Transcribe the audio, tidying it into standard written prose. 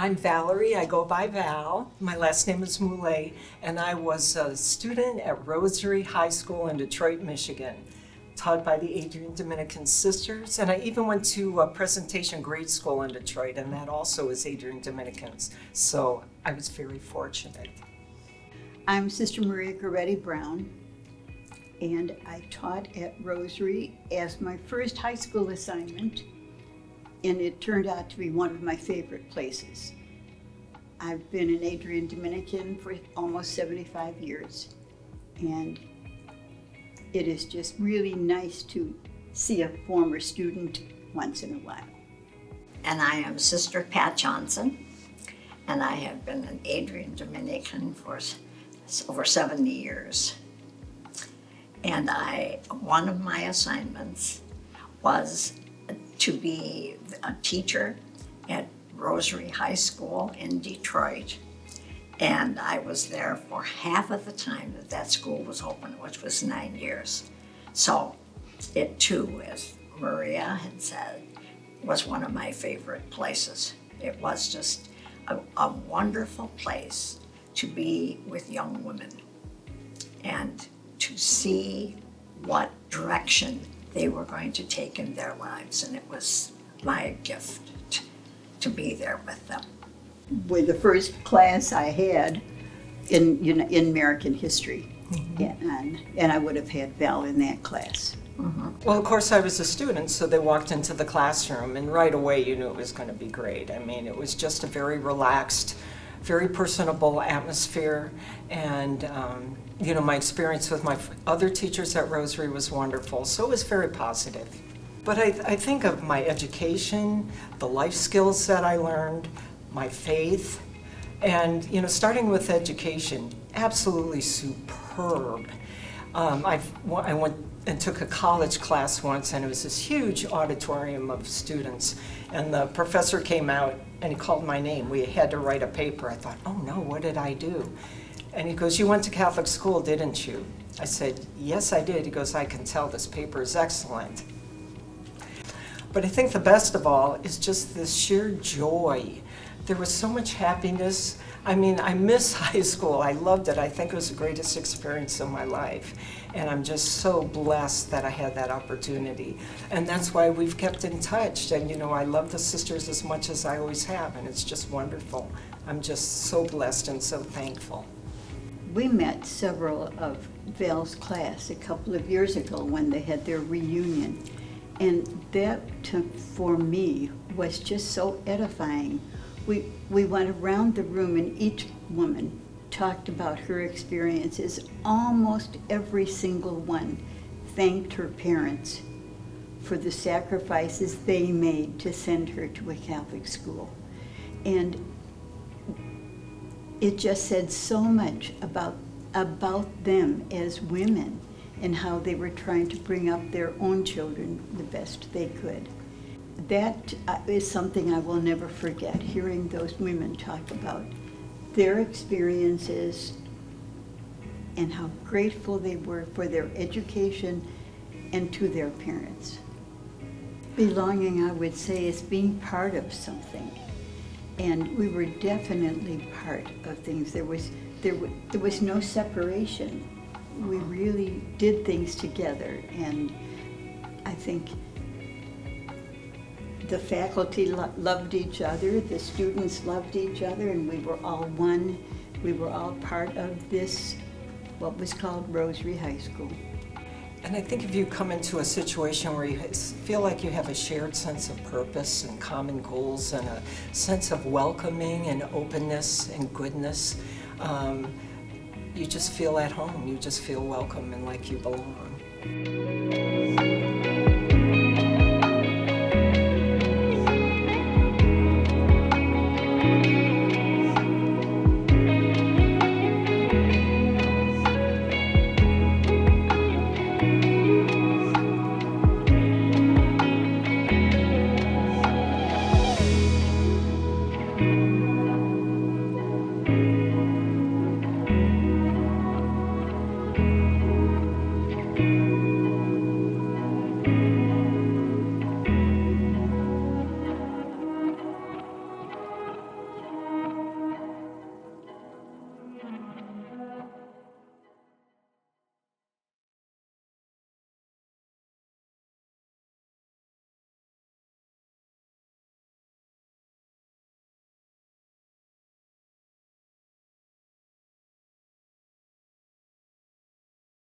I'm Valerie. I go by Val. My last name is Moulé, and I was a student at Rosary High School in Detroit, Michigan, taught by the Adrian Dominican Sisters, and I even went to a presentation grade school in Detroit, and that also is Adrian Dominicans, so I was very fortunate. I'm Sister Maria Goretti Browne, and I taught at Rosary as my first high school assignment, and it turned out to be one of my favorite places. I've been an Adrian Dominican for almost 75 years, and it is just really nice to see a former student once in a while. And I am Sister Pat Johnson, and I have been an Adrian Dominican for over 70 years. And one of my assignments was to be a teacher at Rosary High School in Detroit. And I was there for half of the time that school was open, which was 9 years. So it too, as Maria had said, was one of my favorite places. It was just a wonderful place to be with young women and to see what direction they were going to take in their lives, and it was my gift to be there with them. With the first class I had in American history, and I would have had Val in that class. Well, of course, I was a student, so they walked into the classroom, and right away you knew it was going to be great. I mean, it was just a very relaxed, very personable atmosphere, and my experience with my other teachers at Rosary was wonderful, so it was very positive. But I think of my education, the life skills that I learned, my faith, and starting with education, absolutely superb. I went and took a college class once, and it was this huge auditorium of students, and the professor came out and he called my name. We had to write a paper. I thought, oh no, what did I do? And he goes, you went to Catholic school, didn't you? I said, yes, I did. He goes, I can tell this paper is excellent. But I think the best of all is just this sheer joy. There was so much happiness. I mean, I miss high school. I loved it. I think it was the greatest experience of my life. And I'm just so blessed that I had that opportunity. And that's why we've kept in touch. And I love the sisters as much as I always have, and it's just wonderful. I'm just so blessed and so thankful. We met several of Val's class a couple of years ago when they had their reunion. And that, for me, was just so edifying. We went around the room and each woman talked about her experiences. Almost every single one thanked her parents for the sacrifices they made to send her to a Catholic school. And it just said so much about them as women and how they were trying to bring up their own children the best they could. That is something I will never forget, hearing those women talk about their experiences and how grateful they were for their education and to their parents. Belonging, I would say, is being part of something. And we were definitely part of things. There was no separation. We really did things together, and I think the faculty loved each other, the students loved each other, and we were all one. We were all part of this, what was called Rosary High School. And I think if you come into a situation where you feel like you have a shared sense of purpose and common goals and a sense of welcoming and openness and goodness, you just feel at home. You just feel welcome and like you belong.